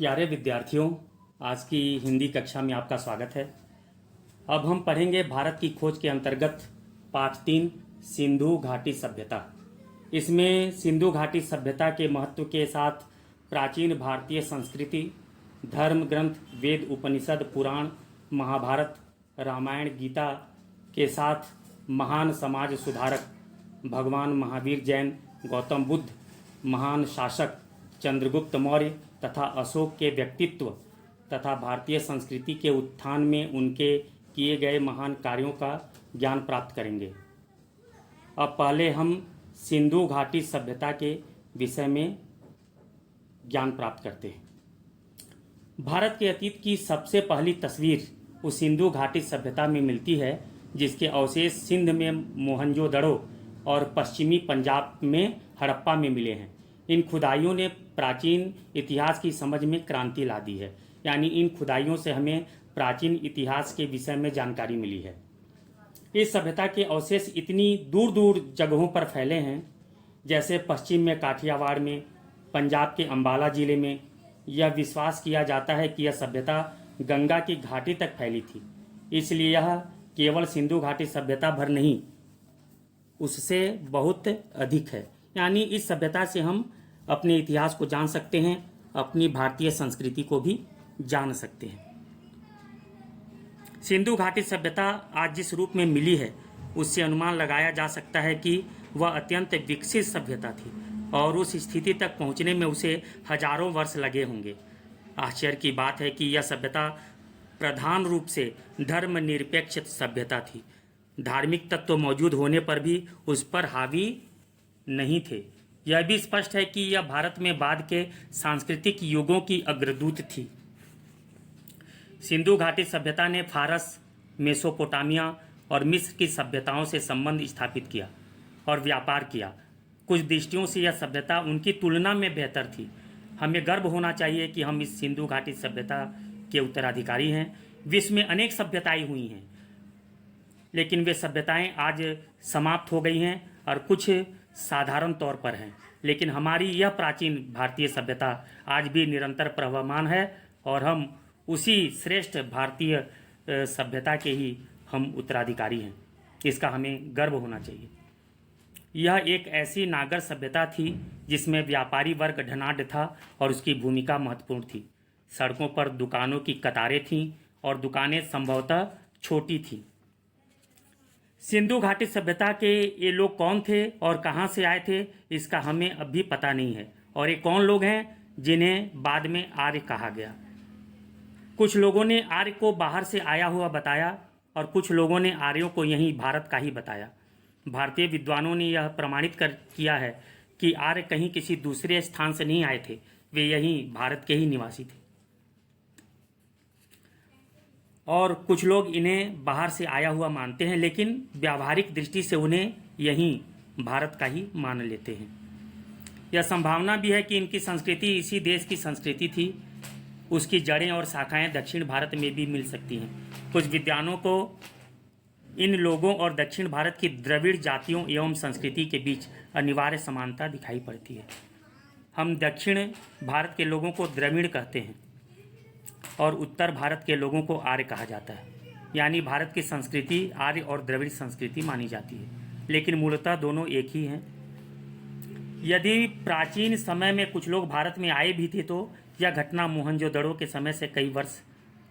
प्यारे विद्यार्थियों, आज की हिंदी कक्षा में आपका स्वागत है। अब हम पढ़ेंगे भारत की खोज के अंतर्गत पाठ 3 सिंधु घाटी सभ्यता। इसमें सिंधु घाटी सभ्यता के महत्व के साथ प्राचीन भारतीय संस्कृति, धर्म ग्रंथ, वेद, उपनिषद, पुराण, महाभारत, रामायण, गीता के साथ महान समाज सुधारक भगवान महावीर जैन, गौतम बुद्ध, महान शासक चंद्रगुप्त मौर्य तथा अशोक के व्यक्तित्व तथा भारतीय संस्कृति के उत्थान में उनके किए गए महान कार्यों का ज्ञान प्राप्त करेंगे। अब पहले हम सिंधु घाटी सभ्यता के विषय में ज्ञान प्राप्त करते हैं। भारत के अतीत की सबसे पहली तस्वीर उस सिंधु घाटी सभ्यता में मिलती है जिसके अवशेष सिंध में मोहनजोदड़ो और पश्चिमी पंजाब में हड़प्पा में मिले हैं। इन खुदाइयों ने प्राचीन इतिहास की समझ में क्रांति ला दी है, यानी इन खुदाइयों से हमें प्राचीन इतिहास के विषय में जानकारी मिली है। इस सभ्यता के अवशेष इतनी दूर दूर जगहों पर फैले हैं, जैसे पश्चिम में काठियावाड़ में, पंजाब के अंबाला जिले में। यह विश्वास किया जाता है कि यह सभ्यता गंगा की घाटी तक फैली थी, इसलिए यह केवल सिंधु घाटी सभ्यता भर नहीं, उससे बहुत अधिक है। यानी इस सभ्यता से हम अपने इतिहास को जान सकते हैं, अपनी भारतीय संस्कृति को भी जान सकते हैं। सिंधु घाटी सभ्यता आज जिस रूप में मिली है, उससे अनुमान लगाया जा सकता है कि वह अत्यंत विकसित सभ्यता थी और उस स्थिति तक पहुंचने में उसे हजारों वर्ष लगे होंगे। आश्चर्य की बात है कि यह सभ्यता प्रधान रूप से धर्मनिरपेक्ष सभ्यता थी। धार्मिक तत्व मौजूद होने पर भी उस पर हावी नहीं थे। यह भी स्पष्ट है कि यह भारत में बाद के सांस्कृतिक युगों की अग्रदूत थी। सिंधु घाटी सभ्यता ने फारस, मेसोपोटामिया और मिस्र की सभ्यताओं से संबंध स्थापित किया और व्यापार किया। कुछ दृष्टियों से यह सभ्यता उनकी तुलना में बेहतर थी। हमें गर्व होना चाहिए कि हम इस सिंधु घाटी सभ्यता के उत्तराधिकारी हैं। विश्व में अनेक सभ्यताएं हुई हैं, लेकिन वे सभ्यताएं आज समाप्त हो गई हैं और कुछ साधारण तौर पर हैं, लेकिन हमारी यह प्राचीन भारतीय सभ्यता आज भी निरंतर प्रवहमान है और हम उसी श्रेष्ठ भारतीय सभ्यता के ही हम उत्तराधिकारी हैं। इसका हमें गर्व होना चाहिए। यह एक ऐसी नागर सभ्यता थी जिसमें व्यापारी वर्ग धनाढ्य था और उसकी भूमिका महत्वपूर्ण थी। सड़कों पर दुकानों की कतारें थीं और दुकानें संभवतः छोटी थीं। सिंधु घाटी सभ्यता के ये लोग कौन थे और कहाँ से आए थे, इसका हमें अभी पता नहीं है। और ये कौन लोग हैं जिन्हें बाद में आर्य कहा गया। कुछ लोगों ने आर्य को बाहर से आया हुआ बताया और कुछ लोगों ने आर्यों को यहीं भारत का ही बताया। भारतीय विद्वानों ने यह प्रमाणित किया है कि आर्य कहीं किसी दूसरे स्थान से नहीं आए थे, वे यहीं भारत के ही निवासी थे। और कुछ लोग इन्हें बाहर से आया हुआ मानते हैं, लेकिन व्यावहारिक दृष्टि से उन्हें यहीं भारत का ही मान लेते हैं। यह संभावना भी है कि इनकी संस्कृति इसी देश की संस्कृति थी। उसकी जड़ें और शाखाएं दक्षिण भारत में भी मिल सकती हैं। कुछ विद्वानों को इन लोगों और दक्षिण भारत की द्रविड़ जातियों एवं संस्कृति के बीच अनिवार्य समानता दिखाई पड़ती है। हम दक्षिण भारत के लोगों को द्रविड़ कहते हैं और उत्तर भारत के लोगों को आर्य कहा जाता है। यानी भारत की संस्कृति आर्य और द्रविड़ संस्कृति मानी जाती है, लेकिन मूलतः दोनों एक ही हैं। यदि प्राचीन समय में कुछ लोग भारत में आए भी थे, तो यह घटना मोहनजोदड़ो के समय से कई वर्ष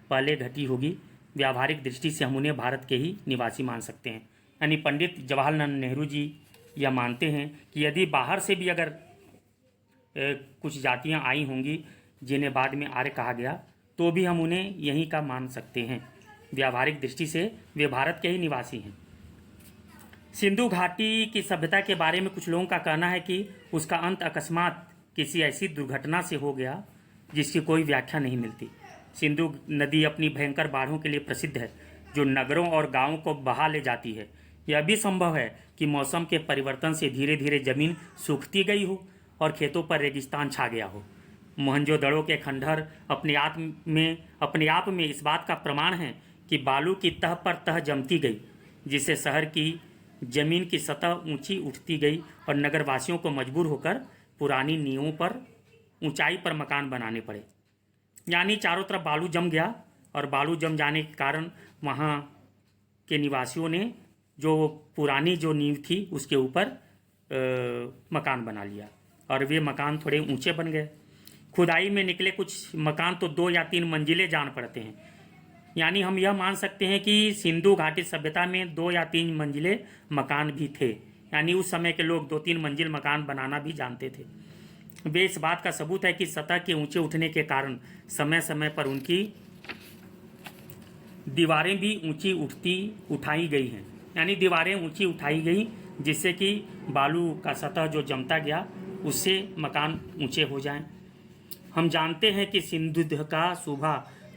पहले घटी होगी। व्यावहारिक दृष्टि से हम उन्हें भारत के ही निवासी मान सकते हैं। यानी पंडित जवाहरलाल नेहरू जी यह मानते हैं कि यदि बाहर से भी अगर कुछ जातियां आई होंगी जिन्हें बाद में आर्य कहा गया, तो भी हम उन्हें यहीं का मान सकते हैं। व्यावहारिक दृष्टि से वे भारत के ही निवासी हैं। सिंधु घाटी की सभ्यता के बारे में कुछ लोगों का कहना है कि उसका अंत अकस्मात किसी ऐसी दुर्घटना से हो गया जिसकी कोई व्याख्या नहीं मिलती। सिंधु नदी अपनी भयंकर बाढ़ों के लिए प्रसिद्ध है, जो नगरों और गांवों को बहा ले जाती है। यह भी संभव है कि मौसम के परिवर्तन से धीरे धीरे जमीन सूखती गई हो और खेतों पर रेगिस्तान छा गया हो। मोहनजोदड़ो के खंडहर अपने आप में इस बात का प्रमाण है कि बालू की तह पर तह जमती गई, जिससे शहर की जमीन की सतह ऊंची उठती गई और नगरवासियों को मजबूर होकर पुरानी नींवों पर ऊंचाई पर मकान बनाने पड़े। यानी चारों तरफ बालू जम गया और बालू जम जाने के कारण वहाँ के निवासियों ने जो पुरानी जो नींव थी उसके ऊपर मकान बना लिया और वे मकान थोड़े ऊंचे बन गए। खुदाई में निकले कुछ मकान तो 2 या 3 मंजिले जान पड़ते हैं। यानी हम यह मान सकते हैं कि सिंधु घाटी सभ्यता में 2 या 3 मंजिले मकान भी थे। यानी उस समय के लोग 2-3 मंजिल मकान बनाना भी जानते थे। वे इस बात का सबूत है कि सतह के ऊंचे उठने के कारण समय समय पर उनकी दीवारें भी ऊंची उठाई गई हैं। यानी दीवारें ऊंची उठाई गई जिससे कि बालू का सतह जो जमता गया उससे मकान ऊंचे हो जाएं। हम जानते हैं कि सिंधु का सूबा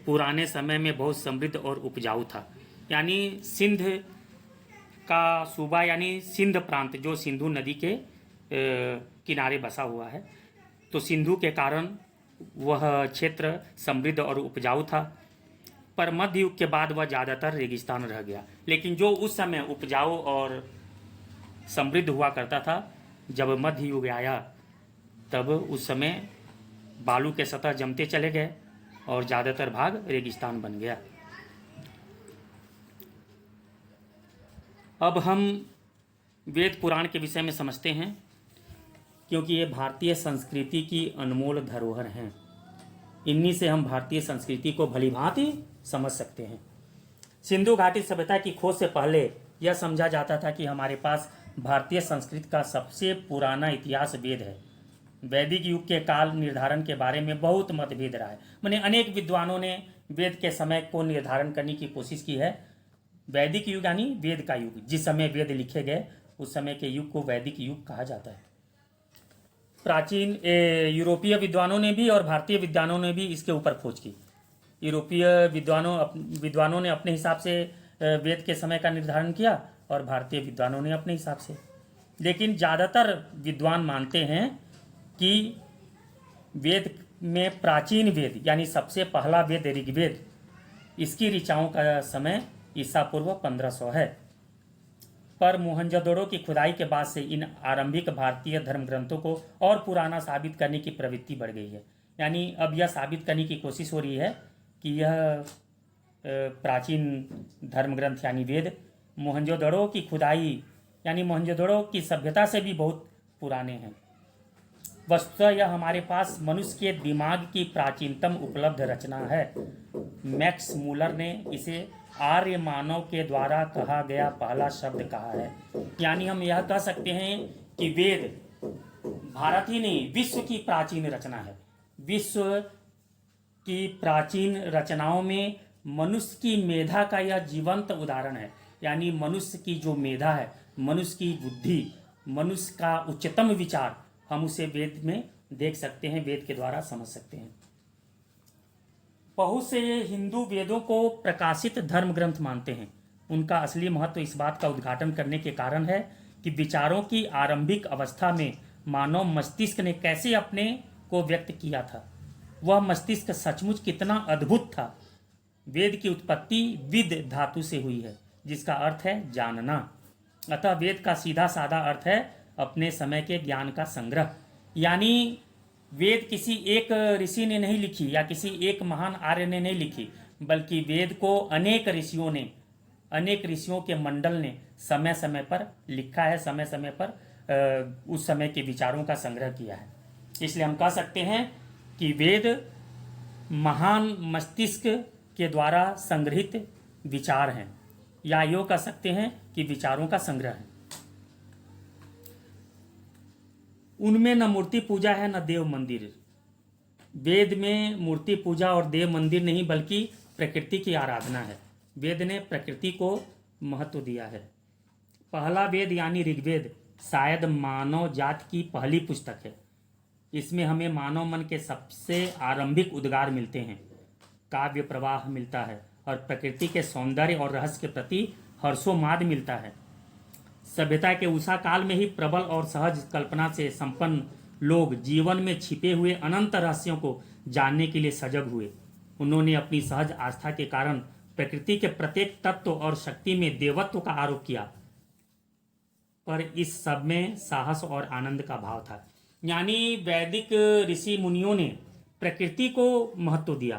पुराने समय में बहुत समृद्ध और उपजाऊ था। यानी सिंध का सूबा यानी सिंध प्रांत जो सिंधु नदी के किनारे बसा हुआ है, तो सिंधु के कारण वह क्षेत्र समृद्ध और उपजाऊ था। पर मध्य युग के बाद वह ज़्यादातर रेगिस्तान रह गया। लेकिन जो उस समय उपजाऊ और समृद्ध हुआ करता था, जब मध्य युग आया तब उस समय बालू के सतह जमते चले गए और ज़्यादातर भाग रेगिस्तान बन गया। अब हम वेद पुराण के विषय में समझते हैं, क्योंकि ये भारतीय संस्कृति की अनमोल धरोहर हैं। इन्हीं से हम भारतीय संस्कृति को भलीभांति समझ सकते हैं। सिंधु घाटी सभ्यता की खोज से पहले यह समझा जाता था कि हमारे पास भारतीय संस्कृति का सबसे पुराना इतिहास वेद है। वैदिक युग के काल निर्धारण के बारे में बहुत मतभेद रहा है। मैंने अनेक विद्वानों ने वेद के समय को निर्धारण करने की कोशिश की है। वैदिक युग यानी वेद का युग, जिस समय वेद लिखे गए उस समय के युग को वैदिक युग कहा जाता है। प्राचीन यूरोपीय विद्वानों ने भी और भारतीय विद्वानों ने भी इसके ऊपर खोज की। यूरोपीय विद्वानों ने अपने हिसाब से वेद के समय का निर्धारण किया और भारतीय विद्वानों ने अपने हिसाब से। लेकिन ज़्यादातर विद्वान मानते हैं कि वेद में प्राचीन वेद यानी सबसे पहला वेद ऋग्वेद, इसकी ऋचाओं का समय ईसा पूर्व 1500 है। पर मोहनजोदड़ो की खुदाई के बाद से इन आरंभिक भारतीय धर्म ग्रंथों को और पुराना साबित करने की प्रवृत्ति बढ़ गई है। यानी अब यह साबित करने की कोशिश हो रही है कि यह प्राचीन धर्म ग्रंथ यानी वेद मोहनजोदड़ो की खुदाई यानी मोहनजोदड़ो की सभ्यता से भी बहुत पुराने हैं। वस्तुतः यह हमारे पास मनुष्य के दिमाग की प्राचीनतम उपलब्ध रचना है। मैक्स मूलर ने इसे आर्य मानव के द्वारा कहा गया पहला शब्द कहा है। यानी हम यह कह सकते हैं कि वेद भारत ही नहीं विश्व की प्राचीन रचना है। विश्व की प्राचीन रचनाओं में मनुष्य की मेधा का यह जीवंत उदाहरण है। यानी मनुष्य की जो मेधा है, मनुष्य की बुद्धि, मनुष्य का उच्चतम विचार, हम उसे वेद में देख सकते हैं, वेद के द्वारा समझ सकते हैं। बहुत से हिंदू वेदों को प्रकाशित धर्म ग्रंथ मानते हैं। उनका असली महत्व इस बात का उद्घाटन करने के कारण है कि विचारों की आरंभिक अवस्था में मानव मस्तिष्क ने कैसे अपने को व्यक्त किया था। वह मस्तिष्क सचमुच कितना अद्भुत था। वेद की उत्पत्ति विद धातु से हुई है, जिसका अर्थ है जानना। अतः वेद का सीधा साधा अर्थ है अपने समय के ज्ञान का संग्रह। यानी वेद किसी एक ऋषि ने नहीं लिखी या किसी एक महान आर्य ने नहीं लिखी, बल्कि वेद को अनेक ऋषियों ने, अनेक ऋषियों के मंडल ने समय समय पर लिखा है, समय समय पर उस समय के विचारों का संग्रह किया है। इसलिए हम कह सकते हैं कि वेद महान मस्तिष्क के द्वारा संग्रहित विचार हैं, या यूँ कह सकते हैं कि विचारों का संग्रह है। उनमें न मूर्ति पूजा है न देव मंदिर। वेद में मूर्ति पूजा और देव मंदिर नहीं बल्कि प्रकृति की आराधना है। वेद ने प्रकृति को महत्व दिया है। पहला वेद यानी ऋग्वेद शायद मानव जाति की पहली पुस्तक है। इसमें हमें मानव मन के सबसे आरंभिक उद्गार मिलते हैं, काव्य प्रवाह मिलता है और प्रकृति के सौंदर्य और रहस्य के प्रति हर्षोन्माद मिलता है। सभ्यता के उषा काल में ही प्रबल और सहज कल्पना से संपन्न लोग जीवन में छिपे हुए अनंत रहस्यों को जानने के लिए सजग हुए। उन्होंने अपनी सहज आस्था के कारण प्रकृति के प्रत्येक तत्व और शक्ति में देवत्व का आरोप किया, पर इस सब में साहस और आनंद का भाव था। यानी वैदिक ऋषि मुनियों ने प्रकृति को महत्व दिया,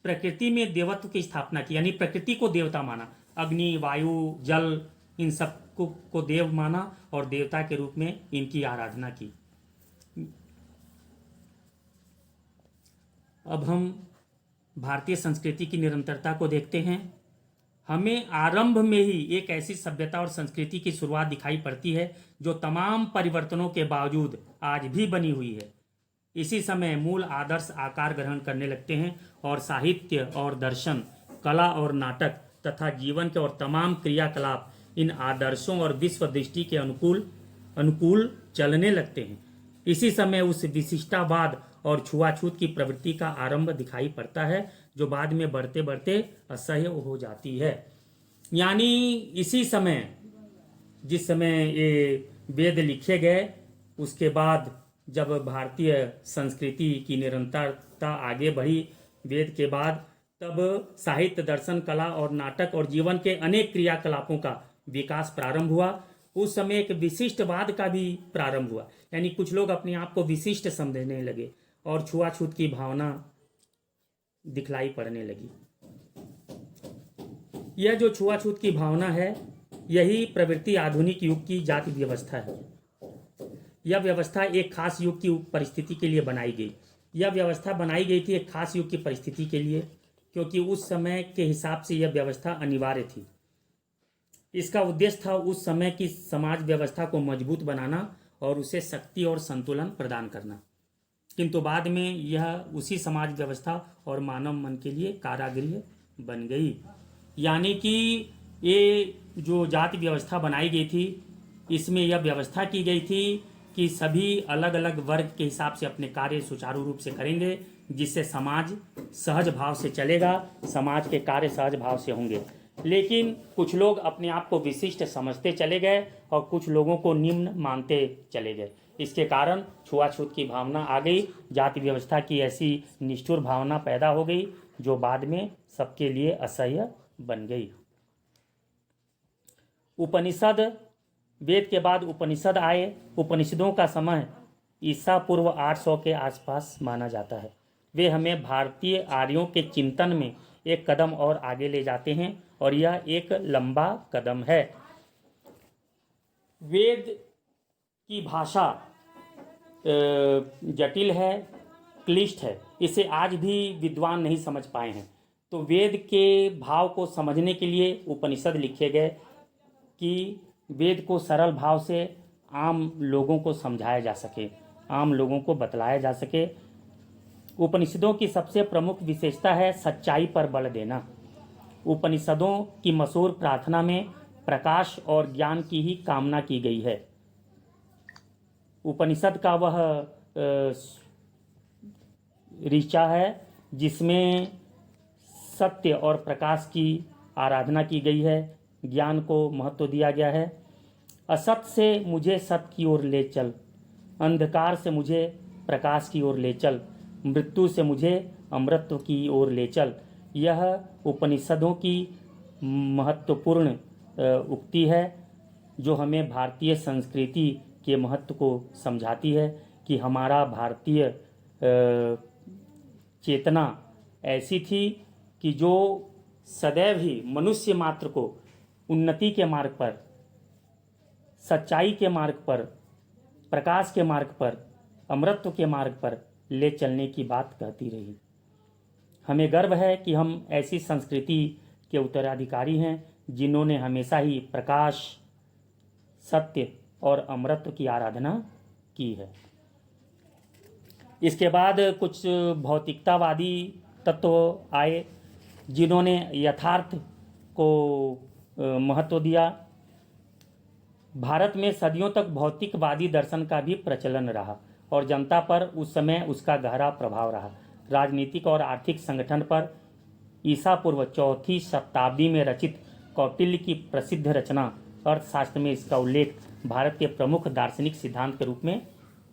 प्रकृति में देवत्व की स्थापना की, यानी प्रकृति को देवता माना, अग्नि, वायु, जल, इन सब को देव माना और देवता के रूप में इनकी आराधना की। अब हम भारतीय संस्कृति की निरंतरता को देखते हैं। हमें आरंभ में ही एक ऐसी सभ्यता और संस्कृति की शुरुआत दिखाई पड़ती है जो तमाम परिवर्तनों के बावजूद आज भी बनी हुई है। इसी समय मूल आदर्श आकार ग्रहण करने लगते हैं और साहित्य और दर्शन, कला और नाटक तथा जीवन के और तमाम क्रियाकलाप इन आदर्शों और विश्व दृष्टि के अनुकूल चलने लगते हैं। इसी समय उस विशिष्टावाद और छुआछूत की प्रवृत्ति का आरंभ दिखाई पड़ता है जो बाद में बढ़ते बढ़ते असह्य हो जाती है। यानी इसी समय, जिस समय ये वेद लिखे गए, उसके बाद जब भारतीय संस्कृति की निरंतरता आगे बढ़ी वेद के बाद, तब साहित्य, दर्शन, कला और नाटक और जीवन के अनेक क्रियाकलापों का विकास प्रारंभ हुआ। उस समय एक विशिष्टवाद का भी प्रारंभ हुआ, यानी कुछ लोग अपने आप को विशिष्ट समझने लगे और छुआछूत की भावना दिखलाई पड़ने लगी। यह जो छुआछूत की भावना है, यही प्रवृत्ति आधुनिक युग की जाति व्यवस्था है। यह व्यवस्था एक खास युग की परिस्थिति के लिए बनाई गई। यह व्यवस्था बनाई गई थी एक खास युग की परिस्थिति के लिए, क्योंकि उस समय के हिसाब से यह व्यवस्था अनिवार्य थी। इसका उद्देश्य था उस समय की समाज व्यवस्था को मजबूत बनाना और उसे शक्ति और संतुलन प्रदान करना। किंतु बाद में यह उसी समाज व्यवस्था और मानव मन के लिए कारागृह बन गई। यानी कि ये जो जाति व्यवस्था बनाई गई थी, इसमें यह व्यवस्था की गई थी कि सभी अलग अलग वर्ग के हिसाब से अपने कार्य सुचारू रूप से करेंगे, जिससे समाज सहज भाव से चलेगा, समाज के कार्य सहज भाव से होंगे। लेकिन कुछ लोग अपने आप को विशिष्ट समझते चले गए और कुछ लोगों को निम्न मानते चले गए। इसके कारण छुआछूत की भावना आ गई, जाति व्यवस्था की ऐसी निष्ठुर भावना पैदा हो गई जो बाद में सबके लिए असह्य बन गई। उपनिषद, वेद के बाद उपनिषद आए। उपनिषदों का समय ईसा पूर्व 800 के आसपास माना जाता है। वे हमें भारतीय आर्यों के चिंतन में एक कदम और आगे ले जाते हैं और यह एक लंबा कदम है। वेद की भाषा जटिल है, क्लिष्ट है, इसे आज भी विद्वान नहीं समझ पाए हैं। तो वेद के भाव को समझने के लिए उपनिषद लिखे गए कि वेद को सरल भाव से आम लोगों को समझाया जा सके, आम लोगों को बतलाया जा सके। उपनिषदों की सबसे प्रमुख विशेषता है सच्चाई पर बल देना। उपनिषदों की मशहूर प्रार्थना में प्रकाश और ज्ञान की ही कामना की गई है। उपनिषद का वह ऋचा है जिसमें सत्य और प्रकाश की आराधना की गई है, ज्ञान को महत्व दिया गया है। असत से मुझे सत्य की ओर ले चल, अंधकार से मुझे प्रकाश की ओर ले चल, मृत्यु से मुझे अमृतत्व की ओर ले चल। यह उपनिषदों की महत्वपूर्ण उक्ति है जो हमें भारतीय संस्कृति के महत्व को समझाती है कि हमारा भारतीय चेतना ऐसी थी कि जो सदैव ही मनुष्य मात्र को उन्नति के मार्ग पर, सच्चाई के मार्ग पर, प्रकाश के मार्ग पर, अमृतत्व के मार्ग पर ले चलने की बात कहती रही। हमें गर्व है कि हम ऐसी संस्कृति के उत्तराधिकारी हैं जिन्होंने हमेशा ही प्रकाश, सत्य और अमृतत्व की आराधना की है। इसके बाद कुछ भौतिकतावादी तत्व आए जिन्होंने यथार्थ को महत्व दिया। भारत में सदियों तक भौतिकवादी दर्शन का भी प्रचलन रहा और जनता पर उस समय उसका गहरा प्रभाव रहा। राजनीतिक और आर्थिक संगठन पर ईसा पूर्व 4वीं शताब्दी में रचित कौटिल्य की प्रसिद्ध रचना अर्थशास्त्र में इसका उल्लेख भारत के प्रमुख दार्शनिक सिद्धांत के रूप में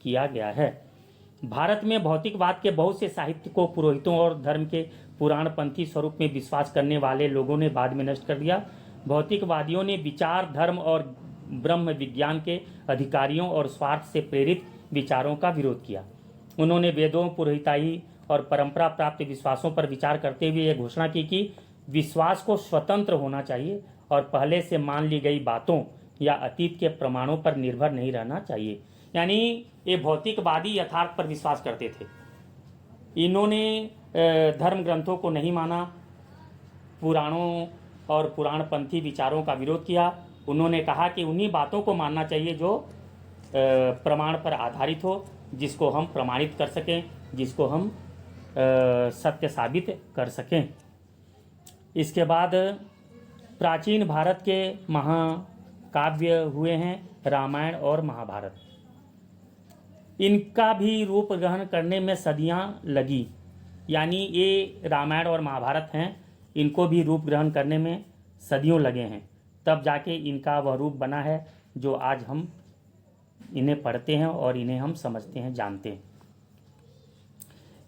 किया गया है। भारत में भौतिकवाद के बहुत से साहित्य को पुरोहितों और धर्म के पुराणपंथी स्वरूप में विश्वास करने वाले लोगों ने बाद में नष्ट कर दिया। भौतिकवादियों ने विचार, धर्म और ब्रह्म विज्ञान के अधिकारियों और स्वार्थ से प्रेरित विचारों का विरोध किया। उन्होंने वेदों, पुरोहिताई और परंपरा प्राप्त विश्वासों पर विचार करते हुए यह घोषणा की कि विश्वास को स्वतंत्र होना चाहिए और पहले से मान ली गई बातों या अतीत के प्रमाणों पर निर्भर नहीं रहना चाहिए। यानी ये भौतिकवादी यथार्थ पर विश्वास करते थे। इन्होंने धर्म ग्रंथों को नहीं माना, पुराणों और पुराणपंथी विचारों का विरोध किया। उन्होंने कहा कि उन्हीं बातों को मानना चाहिए जो प्रमाण पर आधारित हो, जिसको हम प्रमाणित कर सकें, जिसको हम सत्य साबित कर सकें। इसके बाद प्राचीन भारत के महाकाव्य हुए हैं रामायण और महाभारत। इनका भी रूप ग्रहण करने में सदियां लगी। यानी ये रामायण और महाभारत हैं, इनको भी रूप ग्रहण करने में सदियों लगे हैं, तब जाके इनका वह रूप बना है जो आज हम इन्हें पढ़ते हैं और इन्हें हम समझते हैं, जानते हैं।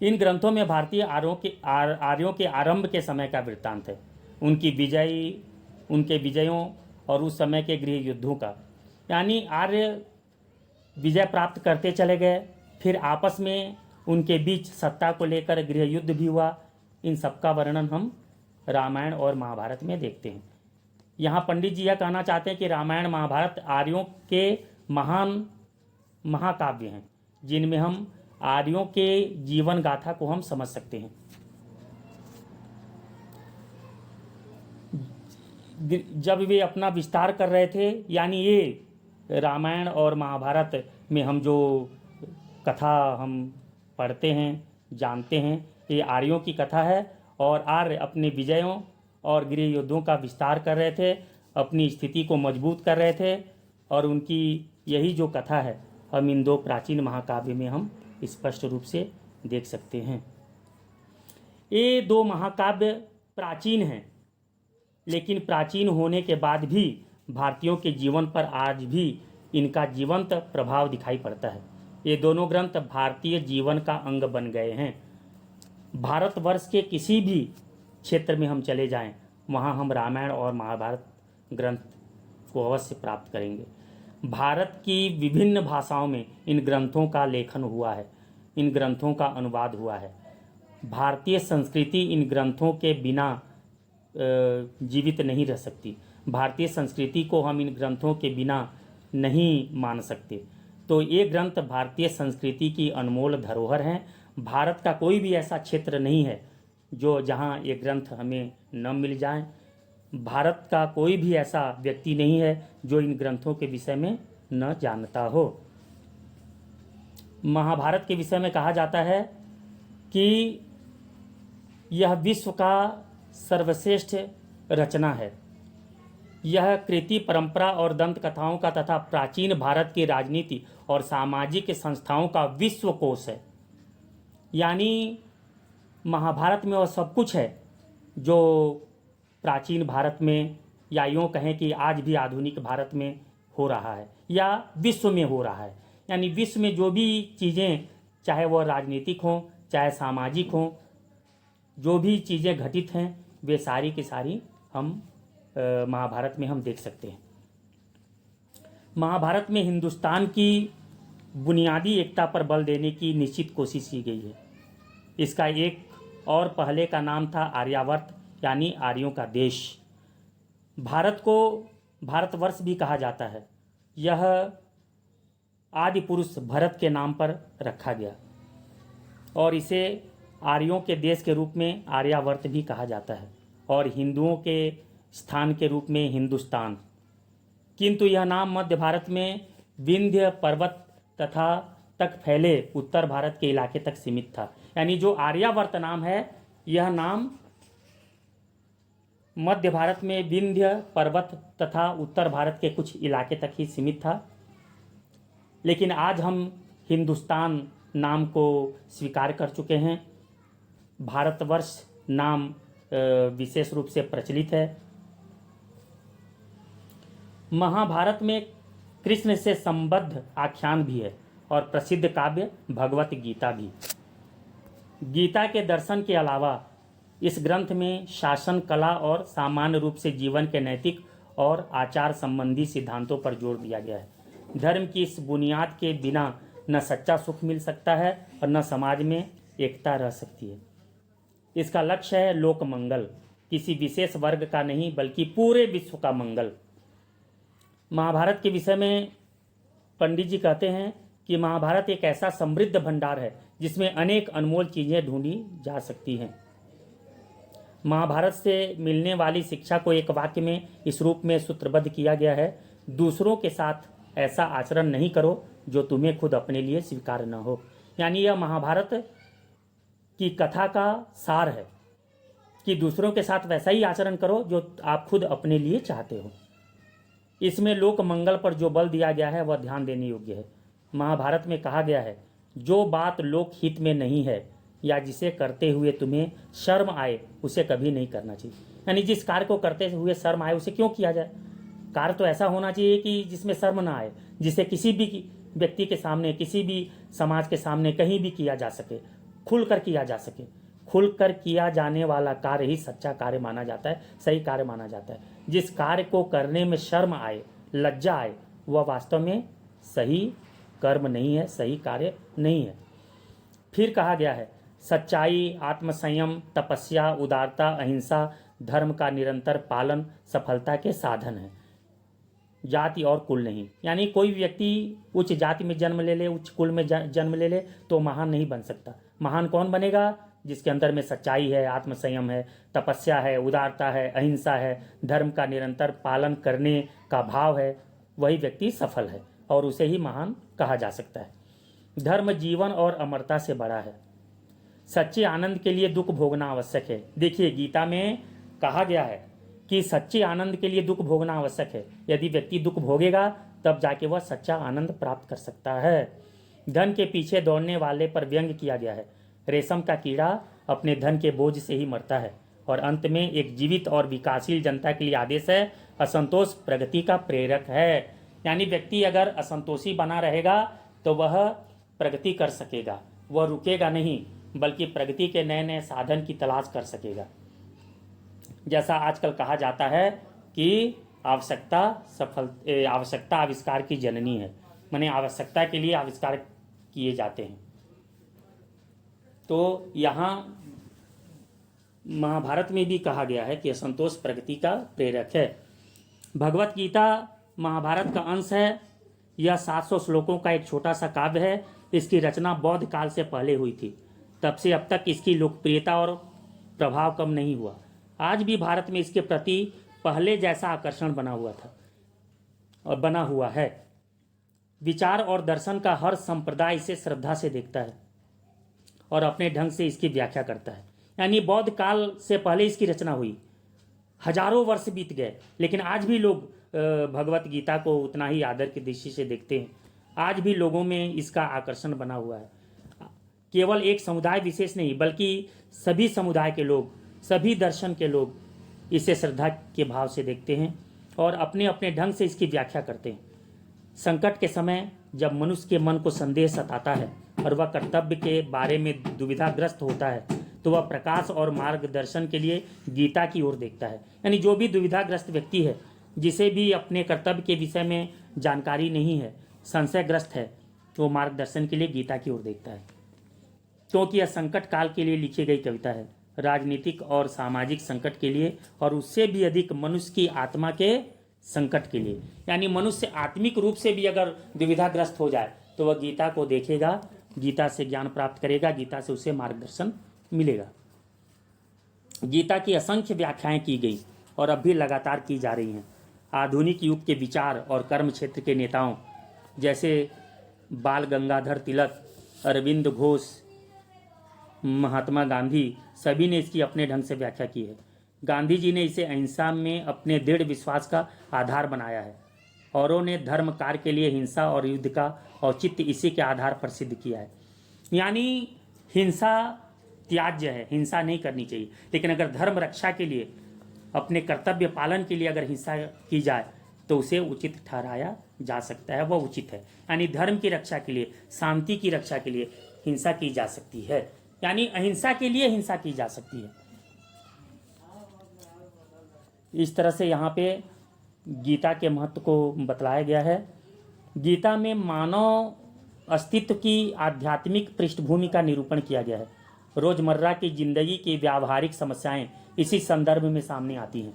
इन ग्रंथों में भारतीय आर्यों के आरंभ के समय का वृत्तांत है, उनके विजयों और उस समय के गृह युद्धों का। यानी आर्य विजय प्राप्त करते चले गए, फिर आपस में उनके बीच सत्ता को लेकर गृह युद्ध भी हुआ। इन सब का वर्णन हम रामायण और महाभारत में देखते हैं। यहाँ पंडित जी यह कहना चाहते हैं कि रामायण महाभारत आर्यों के महान महाकाव्य हैं, जिनमें हम आर्यों के जीवन गाथा को हम समझ सकते हैं। जब वे अपना विस्तार कर रहे थे, यानी ये रामायण और महाभारत में हम जो कथा हम पढ़ते हैं, जानते हैं, ये आर्यों की कथा है और आर्य अपने विजयों और गृह युद्धों का विस्तार कर रहे थे, अपनी स्थिति को मजबूत कर रहे थे और उनकी यही जो कथा है हम इन दो प्राचीन महाकाव्य में हम स्पष्ट रूप से देख सकते हैं। ये दो महाकाव्य प्राचीन हैं, लेकिन प्राचीन होने के बाद भी भारतीयों के जीवन पर आज भी इनका जीवंत प्रभाव दिखाई पड़ता है। ये दोनों ग्रंथ भारतीय जीवन का अंग बन गए हैं। भारतवर्ष के किसी भी क्षेत्र में हम चले जाएं, वहाँ हम रामायण और महाभारत ग्रंथ को अवश्य प्राप्त करेंगे। भारत की विभिन्न भाषाओं में इन ग्रंथों का लेखन हुआ है, इन ग्रंथों का अनुवाद हुआ है। भारतीय संस्कृति इन ग्रंथों के बिना जीवित नहीं रह सकती। भारतीय संस्कृति को हम इन ग्रंथों के बिना नहीं मान सकते। तो ये ग्रंथ भारतीय संस्कृति की अनमोल धरोहर हैं। भारत का कोई भी ऐसा क्षेत्र नहीं है जो जहाँ ये ग्रंथ हमें न मिल जाएं। भारत का कोई भी ऐसा व्यक्ति नहीं है जो इन ग्रंथों के विषय में न जानता हो। महाभारत के विषय में कहा जाता है कि यह विश्व का सर्वश्रेष्ठ रचना है। यह कृति परंपरा और दंत कथाओं का तथा प्राचीन भारत की राजनीति और सामाजिक संस्थाओं का विश्वकोश है। यानी महाभारत में वह सब कुछ है जो प्राचीन भारत में, या यूँ कहें कि आज भी आधुनिक भारत में हो रहा है या विश्व में हो रहा है। यानी विश्व में जो भी चीज़ें, चाहे वह राजनीतिक हों चाहे सामाजिक हों, जो भी चीज़ें घटित हैं वे सारी की सारी हम महाभारत में हम देख सकते हैं। महाभारत में हिंदुस्तान की बुनियादी एकता पर बल देने की निश्चित कोशिश की गई है। इसका एक और पहले का नाम था आर्यावर्त, यानी आर्यों का देश। भारत को भारतवर्ष भी कहा जाता है। यह आदि पुरुष भरत के नाम पर रखा गया और इसे आर्यों के देश के रूप में आर्यावर्त भी कहा जाता है और हिंदुओं के स्थान के रूप में हिंदुस्तान। किंतु यह नाम मध्य भारत में विंध्य पर्वत तथा तक फैले उत्तर भारत के इलाके तक सीमित था। यानी जो आर्यावर्त नाम है, यह नाम मध्य भारत में विंध्य पर्वत तथा उत्तर भारत के कुछ इलाके तक ही सीमित था। लेकिन आज हम हिंदुस्तान नाम को स्वीकार कर चुके हैं। भारतवर्ष नाम विशेष रूप से प्रचलित है। महाभारत में कृष्ण से संबद्ध आख्यान भी है और प्रसिद्ध काव्य भगवत गीता भी। गीता के दर्शन के अलावा इस ग्रंथ में शासन कला और सामान्य रूप से जीवन के नैतिक और आचार संबंधी सिद्धांतों पर जोर दिया गया है। धर्म की इस बुनियाद के बिना न सच्चा सुख मिल सकता है और न समाज में एकता रह सकती है। इसका लक्ष्य है लोक मंगल, किसी विशेष वर्ग का नहीं बल्कि पूरे विश्व का मंगल। महाभारत के विषय में पंडित जी कहते हैं कि महाभारत एक ऐसा समृद्ध भंडार है जिसमें अनेक अनमोल चीजें ढूंढी जा सकती हैं। महाभारत से मिलने वाली शिक्षा को एक वाक्य में इस रूप में सूत्रबद्ध किया गया है: दूसरों के साथ ऐसा आचरण नहीं करो जो तुम्हें खुद अपने लिए स्वीकार न हो। यानी यह महाभारत की कथा का सार है कि दूसरों के साथ वैसा ही आचरण करो जो आप खुद अपने लिए चाहते हो। इसमें लोक मंगल पर जो बल दिया गया है वह ध्यान देने योग्य है। महाभारत में कहा गया है, जो बात लोक हित में नहीं है या जिसे करते हुए तुम्हें शर्म आए उसे कभी नहीं करना चाहिए। यानी जिस कार्य को करते हुए शर्म आए उसे क्यों किया जाए। कार्य तो ऐसा होना चाहिए कि जिसमें शर्म ना आए, जिसे किसी भी व्यक्ति के सामने, किसी भी समाज के सामने कहीं भी किया जा सके, खुलकर किया जा सके। खुलकर किया जाने वाला कार्य ही सच्चा कार्य माना जाता है, सही कार्य माना जाता है। जिस कार्य को करने में शर्म आए, लज्जा आए, वह वास्तव में सही कर्म नहीं है, सही कार्य नहीं है। फिर कहा गया है, सच्चाई, आत्मसंयम, तपस्या, उदारता, अहिंसा धर्म का निरंतर पालन सफलता के साधन है, जाति और कुल नहीं। यानी कोई व्यक्ति उच्च जाति में जन्म ले ले, उच्च कुल में जन्म ले ले तो महान नहीं बन सकता। महान कौन बनेगा? जिसके अंदर में सच्चाई है, आत्मसंयम है, तपस्या है, उदारता है, अहिंसा है, धर्म का निरंतर पालन करने का भाव है, वही व्यक्ति सफल है और उसे ही महान कहा जा सकता है। धर्म जीवन और अमरता से बड़ा है। सच्चे आनंद के लिए दुख भोगना आवश्यक है। देखिए, गीता में कहा गया है कि सच्चे आनंद के लिए दुख भोगना आवश्यक है। यदि व्यक्ति दुख भोगेगा तब जाके वह सच्चा आनंद प्राप्त कर सकता है। धन के पीछे दौड़ने वाले पर व्यंग किया गया है। रेशम का कीड़ा अपने धन के बोझ से ही मरता है। और अंत में एक जीवित और विकासशील जनता के लिए आदेश है, असंतोष प्रगति का प्रेरक है। यानी व्यक्ति अगर असंतोषी बना रहेगा तो वह प्रगति कर सकेगा, वह रुकेगा नहीं बल्कि प्रगति के नए नए साधन की तलाश कर सकेगा। जैसा आजकल कहा जाता है कि आवश्यकता आविष्कार की जननी है, माने आवश्यकता के लिए आविष्कार किए जाते हैं। तो यहाँ महाभारत में भी कहा गया है कि असंतोष प्रगति का प्रेरक है। भगवत गीता महाभारत का अंश है। यह 700 श्लोकों का एक छोटा सा काव्य है। इसकी रचना बौद्ध काल से पहले हुई थी। तब से अब तक इसकी लोकप्रियता और प्रभाव कम नहीं हुआ। आज भी भारत में इसके प्रति पहले जैसा आकर्षण बना हुआ था और बना हुआ है। विचार और दर्शन का हर संप्रदाय इसे श्रद्धा से देखता है और अपने ढंग से इसकी व्याख्या करता है। यानी बौद्ध काल से पहले इसकी रचना हुई, हजारों वर्ष बीत गए, लेकिन आज भी लोग भगवत गीता को उतना ही आदर की दृष्टि से देखते हैं। आज भी लोगों में इसका आकर्षण बना हुआ है। केवल एक समुदाय विशेष नहीं बल्कि सभी समुदाय के लोग, सभी दर्शन के लोग इसे श्रद्धा के भाव से देखते हैं और अपने अपने ढंग से इसकी व्याख्या करते हैं। संकट के समय जब मनुष्य के मन को संदेह सताता है और वह कर्तव्य के बारे में दुविधाग्रस्त होता है तो वह प्रकाश और मार्गदर्शन के लिए गीता की ओर देखता है। यानी जो भी दुविधाग्रस्त व्यक्ति है, जिसे भी अपने कर्तव्य के विषय में जानकारी नहीं है, संशयग्रस्त है, तो वो मार्गदर्शन के लिए गीता की ओर देखता है। क्योंकि यह संकट काल के लिए लिखी गई कविता है, राजनीतिक और सामाजिक संकट के लिए और उससे भी अधिक मनुष्य की आत्मा के संकट के लिए। यानी मनुष्य आत्मिक रूप से भी अगर दुविधाग्रस्त हो जाए तो वह गीता को देखेगा, गीता से ज्ञान प्राप्त करेगा, गीता से उसे मार्गदर्शन मिलेगा। गीता की असंख्य व्याख्याएं की गई और अब भी लगातार की जा रही हैं। आधुनिक युग के विचार और कर्म क्षेत्र के नेताओं जैसे बाल गंगाधर तिलक, अरविंद घोष, महात्मा गांधी, सभी ने इसकी अपने ढंग से व्याख्या की है। गांधी जी ने इसे अहिंसा में अपने दृढ़ विश्वास का आधार बनाया है। औरों ने धर्म कार्य के लिए हिंसा और युद्ध का औचित्य इसी के आधार पर सिद्ध किया है। यानी हिंसा त्याज्य है, हिंसा नहीं करनी चाहिए, लेकिन अगर धर्म रक्षा के लिए, अपने कर्तव्य पालन के लिए अगर हिंसा की जाए तो उसे उचित ठहराया जा सकता है, वह उचित है। यानी धर्म की रक्षा के लिए, शांति की रक्षा के लिए हिंसा की जा सकती है, यानी अहिंसा के लिए हिंसा की जा सकती है। इस तरह से यहाँ पे गीता के महत्व को बतलाया गया है। गीता में मानव अस्तित्व की आध्यात्मिक पृष्ठभूमि का निरूपण किया गया है। रोजमर्रा की जिंदगी की व्यावहारिक समस्याएं इसी संदर्भ में सामने आती हैं।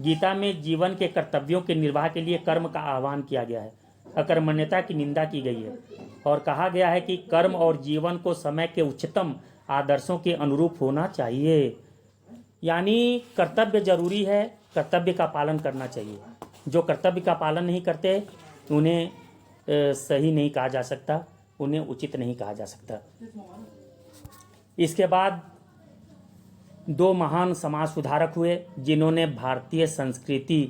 गीता में जीवन के कर्तव्यों के निर्वाह के लिए कर्म का आह्वान किया गया है। अकर्मण्यता की निंदा की गई है और कहा गया है कि कर्म और जीवन को समय के उच्चतम आदर्शों के अनुरूप होना चाहिए। यानी कर्तव्य जरूरी है, कर्तव्य का पालन करना चाहिए। जो कर्तव्य का पालन नहीं करते उन्हें सही नहीं कहा जा सकता, उन्हें उचित नहीं कहा जा सकता। इसके बाद दो महान समाज सुधारक हुए जिन्होंने भारतीय संस्कृति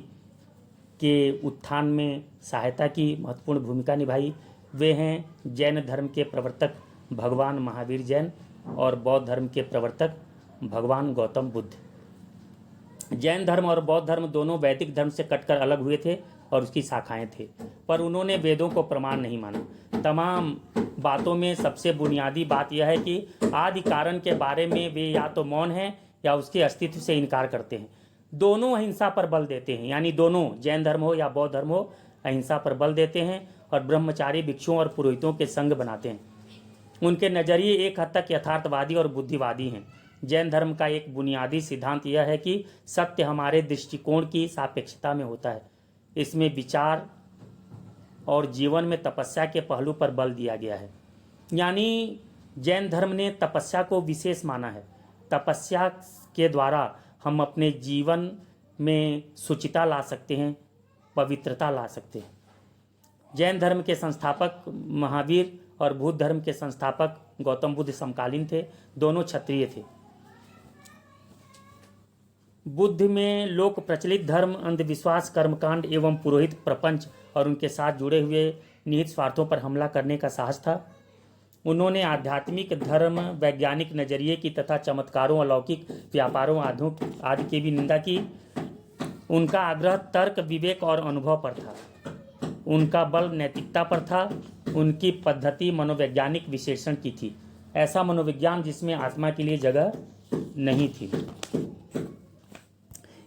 के उत्थान में सहायता की, महत्वपूर्ण भूमिका निभाई। वे हैं जैन धर्म के प्रवर्तक भगवान महावीर जैन और बौद्ध धर्म के प्रवर्तक भगवान गौतम बुद्ध। जैन धर्म और बौद्ध धर्म दोनों वैदिक धर्म से कटकर अलग हुए थे और उसकी शाखाएं थे, पर उन्होंने वेदों को प्रमाण नहीं माना। तमाम बातों में सबसे बुनियादी बात यह है कि आदि कारण के बारे में वे या तो मौन हैं या उसके अस्तित्व से इनकार करते हैं। दोनों अहिंसा पर बल देते हैं, यानी दोनों, जैन धर्म हो या बौद्ध धर्म हो, अहिंसा पर बल देते हैं और ब्रह्मचारी भिक्षुओं और पुरोहितों के संग बनाते हैं। उनके नजरिए एक हद तक यथार्थवादी और बुद्धिवादी हैं। जैन धर्म का एक बुनियादी सिद्धांत यह है कि सत्य हमारे दृष्टिकोण की सापेक्षता में होता है। इसमें विचार और जीवन में तपस्या के पहलू पर बल दिया गया है। यानी जैन धर्म ने तपस्या को विशेष माना है। तपस्या के द्वारा हम अपने जीवन में शुचिता ला सकते हैं, पवित्रता ला सकते हैं। जैन धर्म के संस्थापक महावीर और बौद्ध धर्म के संस्थापक गौतम बुद्ध समकालीन थे, दोनों क्षत्रिय थे। बुद्ध में लोक प्रचलित धर्म, अंधविश्वास, कर्मकांड एवं पुरोहित प्रपंच और उनके साथ जुड़े हुए निहित स्वार्थों पर हमला करने का साहस था। उन्होंने आध्यात्मिक, धर्म, वैज्ञानिक नजरिए की तथा चमत्कारों, अलौकिक व्यापारों आदि की भी निंदा की। उनका आग्रह तर्क, विवेक और अनुभव पर था। उनका बल नैतिकता पर था। उनकी पद्धति मनोवैज्ञानिक विश्लेषण की थी, ऐसा मनोविज्ञान जिसमें आत्मा के लिए जगह नहीं थी।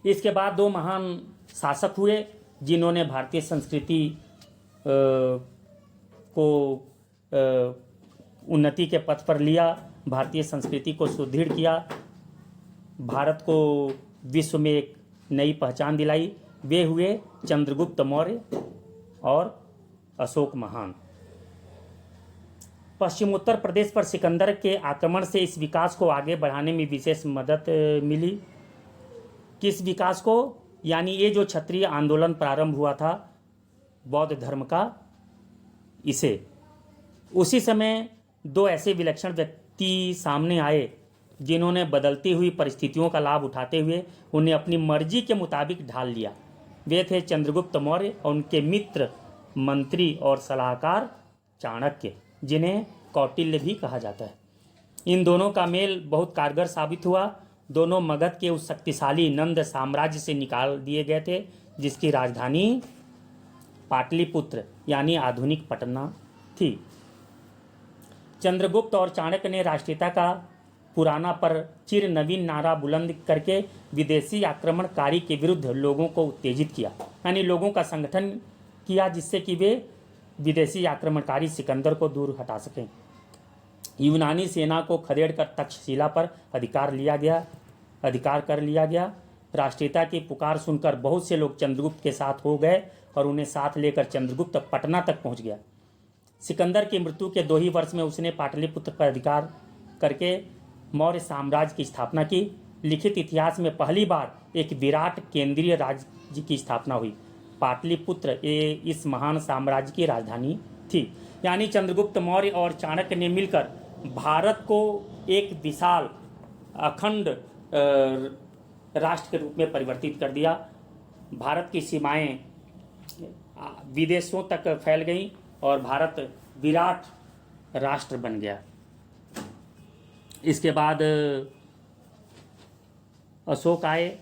इसके बाद दो महान शासक हुए जिन्होंने भारतीय संस्कृति को उन्नति के पथ पर लिया, भारतीय संस्कृति को सुदृढ़ किया, भारत को विश्व में एक नई पहचान दिलाई। वे हुए चंद्रगुप्त मौर्य और अशोक महान। पश्चिमोत्तर प्रदेश पर सिकंदर के आक्रमण से इस विकास को आगे बढ़ाने में विशेष मदद मिली। किस विकास को? यानी ये जो क्षत्रिय आंदोलन प्रारंभ हुआ था बौद्ध धर्म का, इसे उसी समय दो ऐसे विलक्षण व्यक्ति सामने आए जिन्होंने बदलती हुई परिस्थितियों का लाभ उठाते हुए उन्हें अपनी मर्जी के मुताबिक ढाल लिया। वे थे चंद्रगुप्त मौर्य और उनके मित्र, मंत्री और सलाहकार चाणक्य, जिन्हें कौटिल्य भी कहा जाता है। इन दोनों का मेल बहुत कारगर साबित हुआ। दोनों मगध के उस शक्तिशाली नंद साम्राज्य से निकाल दिए गए थे जिसकी राजधानी पाटलिपुत्र यानी आधुनिक पटना थी। चंद्रगुप्त और चाणक्य ने राष्ट्रीयता का पुराना पर चिर नवीन नारा बुलंद करके विदेशी आक्रमणकारी के विरुद्ध लोगों को उत्तेजित किया, यानी लोगों का संगठन किया जिससे कि वे विदेशी आक्रमणकारी सिकंदर को दूर हटा सकें। यूनानी सेना को खदेड़कर तक्षशिला पर अधिकार कर लिया गया। राष्ट्रीयता की पुकार सुनकर बहुत से लोग चंद्रगुप्त के साथ हो गए और उन्हें साथ लेकर चंद्रगुप्त पटना तक पहुंच गया। सिकंदर की मृत्यु के 2 ही वर्ष में उसने पाटलिपुत्र पर अधिकार करके मौर्य साम्राज्य की स्थापना की। लिखित इतिहास में पहली बार एक विराट केंद्रीय राज्य की स्थापना हुई। पाटलिपुत्र इस महान साम्राज्य की राजधानी थी। यानी चंद्रगुप्त मौर्य और चाणक्य ने मिलकर भारत को एक विशाल अखंड राष्ट्र के रूप में परिवर्तित कर दिया। भारत की सीमाएं विदेशों तक फैल गईं और भारत विराट राष्ट्र बन गया। इसके बाद अशोक आए।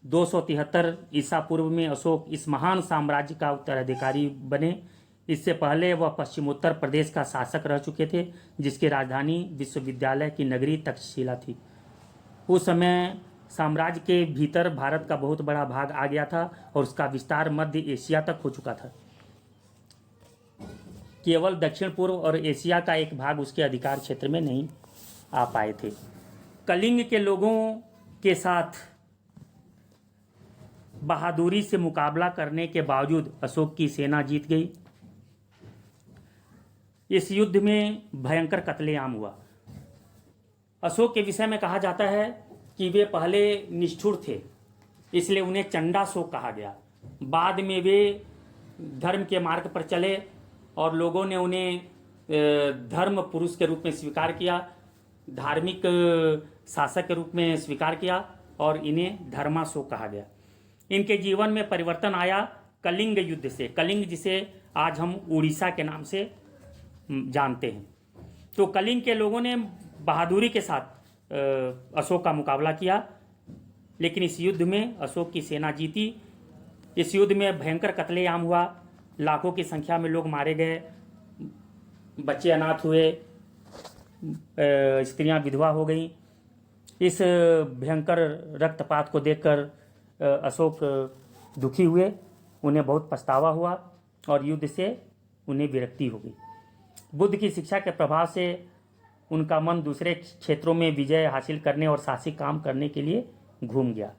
273 ईसा पूर्व में अशोक इस महान साम्राज्य का उत्तराधिकारी बने। इससे पहले वह पश्चिमोत्तर प्रदेश का शासक रह चुके थे जिसकी राजधानी विश्वविद्यालय की नगरी तक्षशिला थी। उस समय साम्राज्य के भीतर भारत का बहुत बड़ा भाग आ गया था और उसका विस्तार मध्य एशिया तक हो चुका था। केवल दक्षिण पूर्व और एशिया का एक भाग उसके अधिकार क्षेत्र में नहीं आ पाए थे। कलिंग के लोगों के साथ बहादुरी से मुकाबला करने के बावजूद अशोक की सेना जीत गई। इस युद्ध में भयंकर कत्लेआम हुआ। अशोक के विषय में कहा जाता है कि वे पहले निष्ठुर थे, इसलिए उन्हें चंडाशोक कहा गया। बाद में वे धर्म के मार्ग पर चले और लोगों ने उन्हें धर्म पुरुष के रूप में स्वीकार किया, धार्मिक शासक के रूप में स्वीकार किया और इन्हें धर्माशोक कहा गया। इनके जीवन में परिवर्तन आया कलिंग युद्ध से। कलिंग जिसे आज हम उड़ीसा के नाम से जानते हैं। तो कलिंग के लोगों ने बहादुरी के साथ अशोक का मुकाबला किया, लेकिन इस युद्ध में अशोक की सेना जीती। इस युद्ध में भयंकर कत्लेआम हुआ, लाखों की संख्या में लोग मारे गए, बच्चे अनाथ हुए, स्त्रियां विधवा हो गईं। इस भयंकर रक्तपात को देखकर अशोक दुखी हुए, उन्हें बहुत पछतावा हुआ और युद्ध से उन्हें विरक्ति हो गई। बुद्ध की शिक्षा के प्रभाव से उनका मन दूसरे क्षेत्रों में विजय हासिल करने और साहसिक काम करने के लिए घूम गया।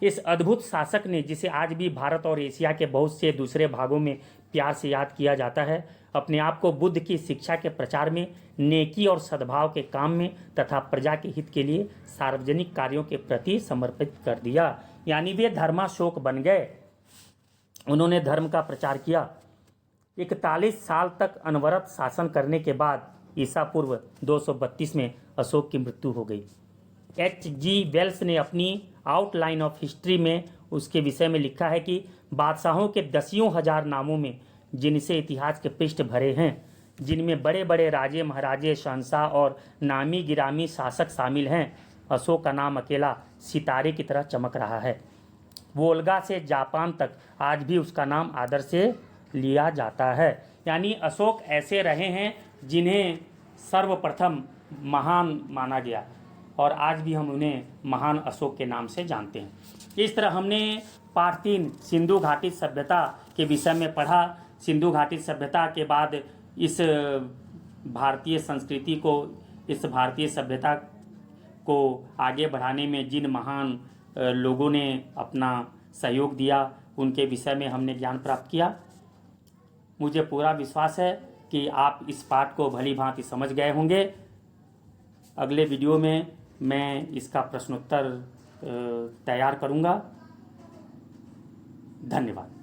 इस अद्भुत शासक ने, जिसे आज भी भारत और एशिया के बहुत से दूसरे भागों में प्यार से याद किया जाता है, अपने आप को बुद्ध की शिक्षा के प्रचार में, नेकी और सद्भाव के काम में तथा प्रजा के हित के लिए सार्वजनिक कार्यों के प्रति समर्पित कर दिया। यानी वे धर्माशोक बन गए। उन्होंने धर्म का प्रचार किया। 41 साल तक अनवरत शासन करने के बाद ईसा पूर्व 232 में अशोक की मृत्यु हो गई। H.G. वेल्स ने अपनी आउटलाइन ऑफ हिस्ट्री में उसके विषय में लिखा है कि बादशाहों के दसियों हजार नामों में, जिनसे इतिहास के पृष्ठ भरे हैं, जिनमें बड़े बड़े राजे, महाराजे, शहंशाह और नामी गिरामी शासक शामिल हैं, अशोक का नाम अकेला सितारे की तरह चमक रहा है। वोल्गा से जापान तक आज भी उसका नाम आदर से लिया जाता है। यानी अशोक ऐसे रहे हैं जिन्हें सर्वप्रथम महान माना गया और आज भी हम उन्हें महान अशोक के नाम से जानते हैं। इस तरह हमने पार्ट 3 सिंधु घाटी सभ्यता के विषय में पढ़ा। सिंधु घाटी सभ्यता के बाद इस भारतीय संस्कृति को, इस भारतीय सभ्यता को आगे बढ़ाने में जिन महान लोगों ने अपना सहयोग दिया, उनके विषय में हमने ज्ञान प्राप्त किया। मुझे पूरा विश्वास है कि आप इस पाठ को भली भांति समझ गए होंगे। अगले वीडियो में मैं इसका प्रश्नोत्तर तैयार करूंगा। धन्यवाद।